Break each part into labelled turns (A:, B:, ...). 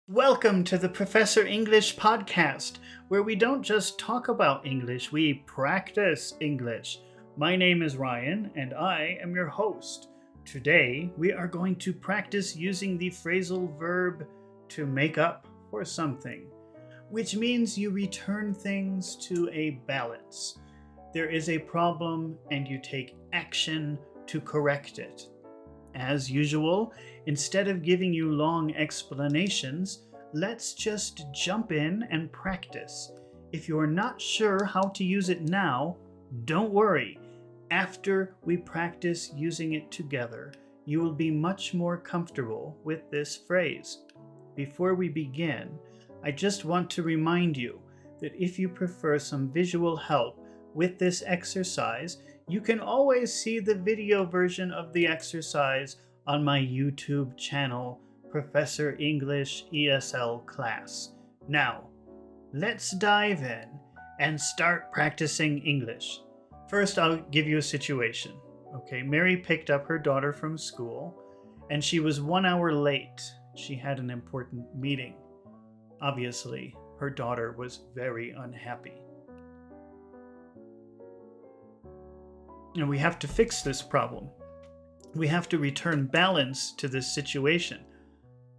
A: Welcome to the Professor English podcast, where we don't just talk about English, we practice English. My name is Ryan, and I am your host. Today, we are going to practice using the phrasal verb to make up for something, which means you return things to a balance. There is a problem, and you take action to correct it. As usual, instead of giving you long explanations, let's just jump in and practice. If you're not sure how to use it now, don't worry. After we practice using it together, you will be much more comfortable with this phrase. Before we begin, I just want to remind you that if you prefer some visual help with this exercise, you can always see the video version of the exercise on my YouTube channel, Professor English ESL class. Now, let's dive in and start practicing English. First, I'll give you a situation. Okay, Mary picked up her daughter from school, and she was 1 hour late. She had an important meeting. Obviously, her daughter was very unhappy. And we have to fix this problem. We have to return balance to this situation.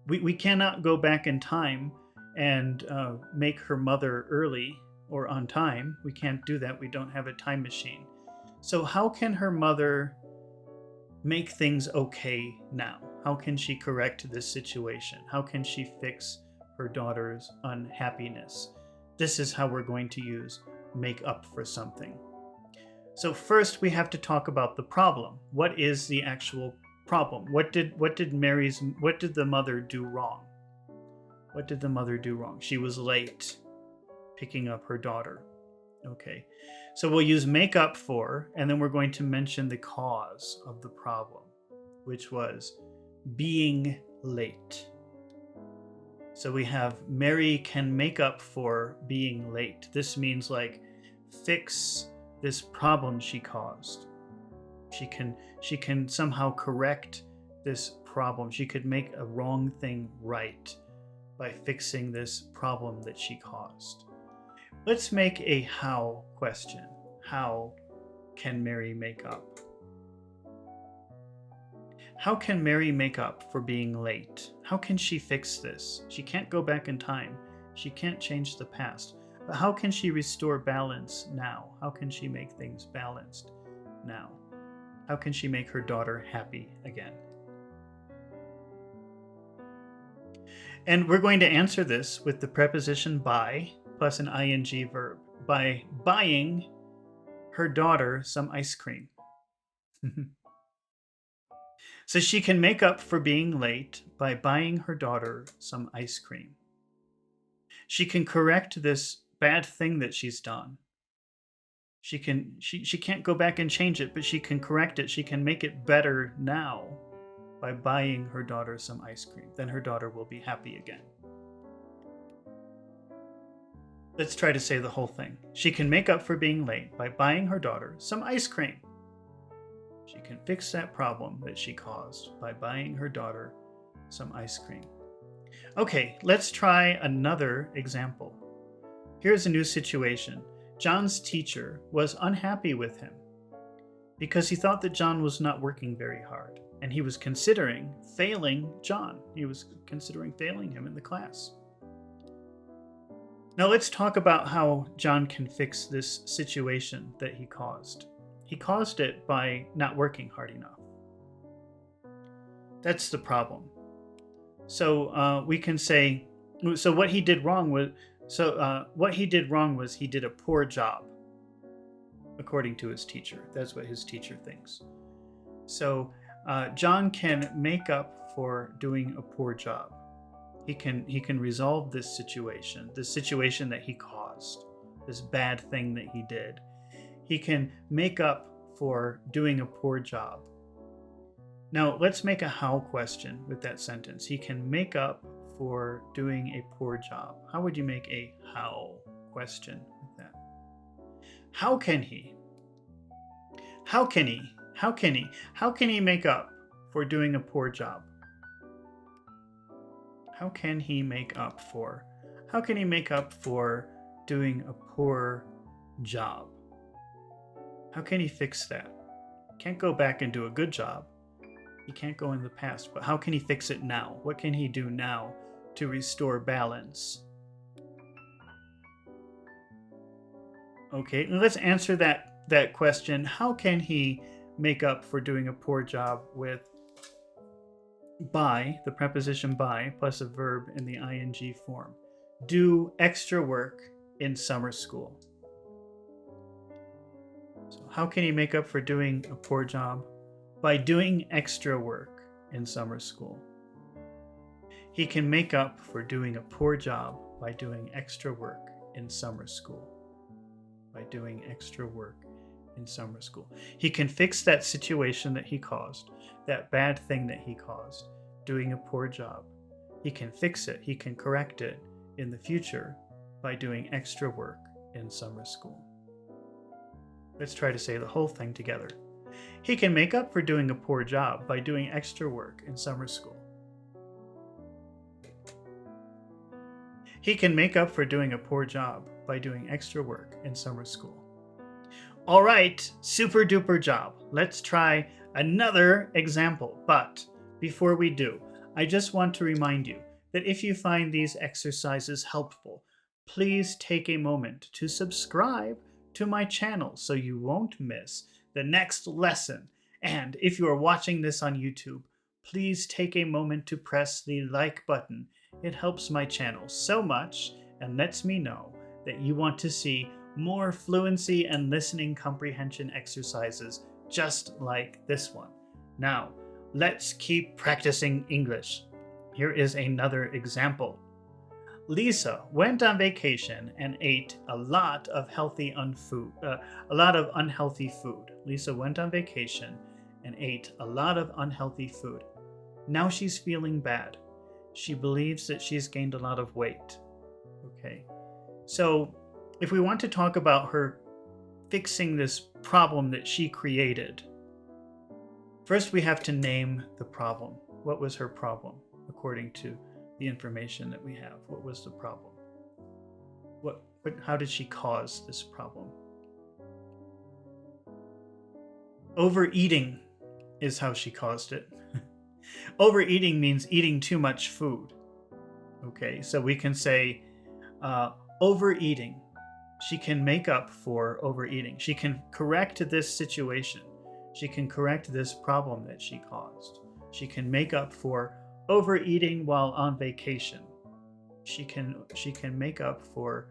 A: We cannot go back in time and make her mother early or on time. We can't do that. We don't have a time machine. So how can her mother make things okay now? How can she correct this situation? How can she fix her daughter's unhappiness? This is how we're going to use make up for something. So first we have to talk about the problem. What is the actual problem? What did the mother do wrong? What did the mother do wrong? She was late picking up her daughter. Okay. So we'll use make up for, and then we're going to mention the cause of the problem, which was being late. So we have Mary can make up for being late. This means like fix this problem she caused. She can somehow correct this problem. She could make a wrong thing right by fixing this problem that she caused. Let's make a how question. How can Mary make up? How can Mary make up for being late? How can she fix this? She can't go back in time. She can't change the past. But how can she restore balance now? How can she make things balanced now? How can she make her daughter happy again? And we're going to answer this with the preposition by plus an ing verb. By buying her daughter some ice cream. So she can make up for being late by buying her daughter some ice cream. She can correct this bad thing that she's done. She can't go back and change it, but she can correct it. She can make it better now by buying her daughter some ice cream. Then her daughter will be happy again. Let's try to say the whole thing. She can make up for being late by buying her daughter some ice cream. She can fix that problem that she caused by buying her daughter some ice cream. Okay, let's try another example. Here's a new situation. John's teacher was unhappy with him because he thought that John was not working very hard, and he was considering failing John. He was considering failing him in the class. Now let's talk about how John can fix this situation that he caused. He caused it by not working hard enough. That's the problem. So we can say, so what he did wrong was, he did a poor job, according to his teacher. That's what his teacher thinks. So John can make up for doing a poor job. He can resolve this situation that he caused, this bad thing that he did. He can make up for doing a poor job. Now let's make a how question with that sentence. He can make up for doing a poor job. How would you make a how question with that? How can he? How can he? How can he? How can he make up for doing a poor job? How can he make up for? How can he make up for doing a poor job? How can he fix that? Can't go back and do a good job. He can't go in the past, but how can he fix it now? What can he do now to restore balance? Okay, let's answer that question. How can he make up for doing a poor job with by, the preposition by, plus a verb in the ing form? Do extra work in summer school. So how can he make up for doing a poor job? By doing extra work in summer school. He can make up for doing a poor job by doing extra work in summer school. By doing extra work in summer school. He can fix that situation that he caused, that bad thing that he caused, doing a poor job. He can fix it, he can correct it in the future by doing extra work in summer school. Let's try to say the whole thing together. He can make up for doing a poor job by doing extra work in summer school. He can make up for doing a poor job by doing extra work in summer school. All right, super duper job. Let's try another example. But before we do, I just want to remind you that if you find these exercises helpful, please take a moment to subscribe to my channel so you won't miss the next lesson. And if you are watching this on YouTube, please take a moment to press the like button. It helps my channel so much and lets me know that you want to see more fluency and listening comprehension exercises just like this one. Now, let's keep practicing English. Here is another example. Lisa went on vacation and ate a lot of unhealthy food. Lisa went on vacation and ate a lot of unhealthy food. Now she's feeling bad. She believes that she's gained a lot of weight. Okay, so if we want to talk about her fixing this problem that she created, first we have to name the problem. What was her problem according to the information that we have? What was the problem? How did she cause this problem? Overeating is how she caused it. Overeating means eating too much food. Okay, so we can say overeating. She can make up for overeating. She can correct this situation. She can correct this problem that she caused. She can make up for overeating while on vacation. She can make up for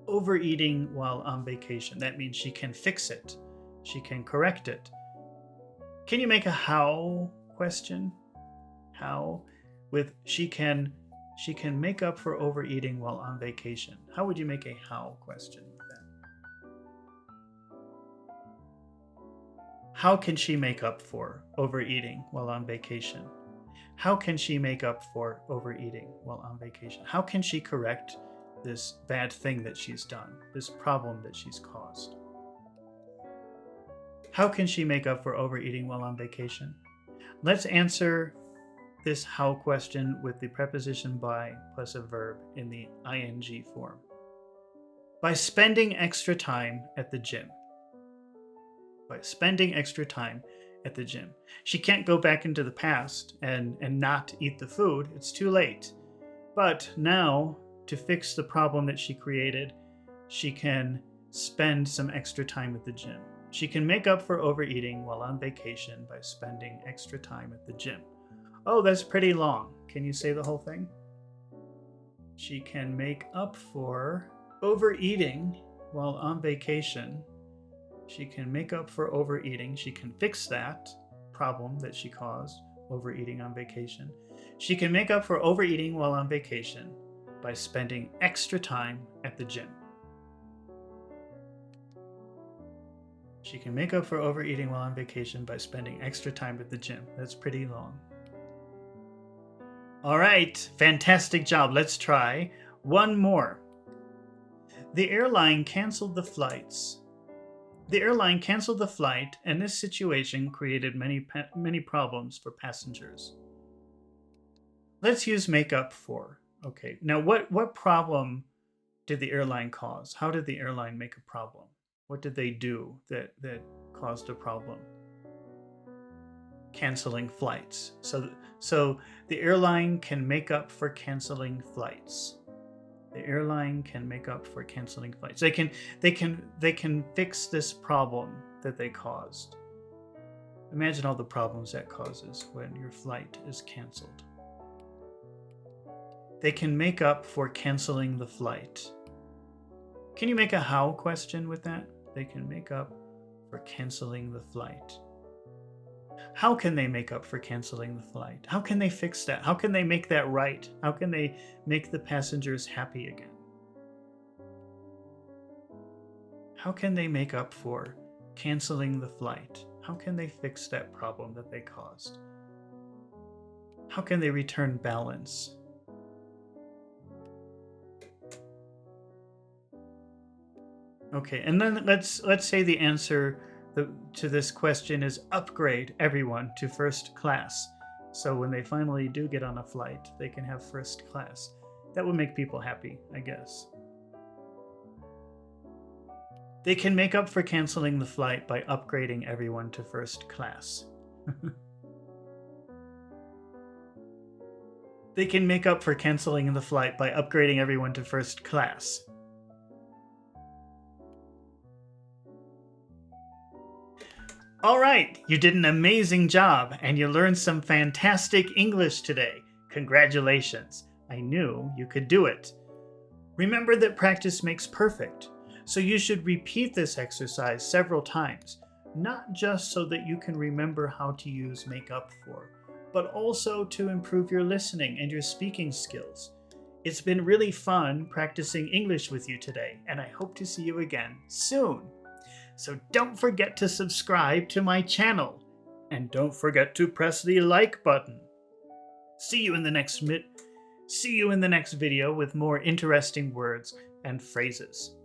A: overeating while on vacation. That means she can fix it. She can correct it. Can you make a how question? How? With she can make up for overeating while on vacation. How would you make a how question with that? How can she make up for overeating while on vacation? How can she make up for overeating while on vacation? How can she correct this bad thing that she's done, this problem that she's caused? How can she make up for overeating while on vacation? Let's answer this how question with the preposition by plus a verb in the ing form. By spending extra time at the gym. By spending extra time at the gym. She can't go back into the past and not eat the food. It's too late. But now, to fix the problem that she created, she can spend some extra time at the gym. She can make up for overeating while on vacation by spending extra time at the gym. Oh, that's pretty long. Can you say the whole thing? She can make up for overeating while on vacation. She can make up for overeating. She can fix that problem that she caused, overeating on vacation. She can make up for overeating while on vacation by spending extra time at the gym. She can make up for overeating while on vacation by spending extra time at the gym. That's pretty long. All right, fantastic job. Let's try one more. The airline canceled the flights. The airline canceled the flight, and this situation created many problems for passengers. Let's use make up for. Okay, now what problem did the airline cause? How did the airline make a problem? What did they do that caused a problem? Canceling flights. So the airline can make up for canceling flights. The airline can make up for canceling flights. They can fix this problem that they caused. Imagine all the problems that causes when your flight is canceled. They can make up for canceling the flight. Can you make a how question with that? They can make up for canceling the flight. How can they make up for canceling the flight? How can they fix that? How can they make that right? How can they make the passengers happy again? How can they make up for canceling the flight? How can they fix that problem that they caused? How can they return balance? Okay, and then let's say the answer to this question is upgrade everyone to first class. So when they finally do get on a flight, they can have first class. That would make people happy, I guess. They can make up for canceling the flight by upgrading everyone to first class. They can make up for canceling the flight by upgrading everyone to first class. All right, you did an amazing job and you learned some fantastic English today. Congratulations. I knew you could do it. Remember that practice makes perfect, so you should repeat this exercise several times, not just so that you can remember how to use make up for, but also to improve your listening and your speaking skills. It's been really fun practicing English with you today, and I hope to see you again soon. So don't forget to subscribe to my channel. And don't forget to press the like button. See you in the next video with more interesting words and phrases.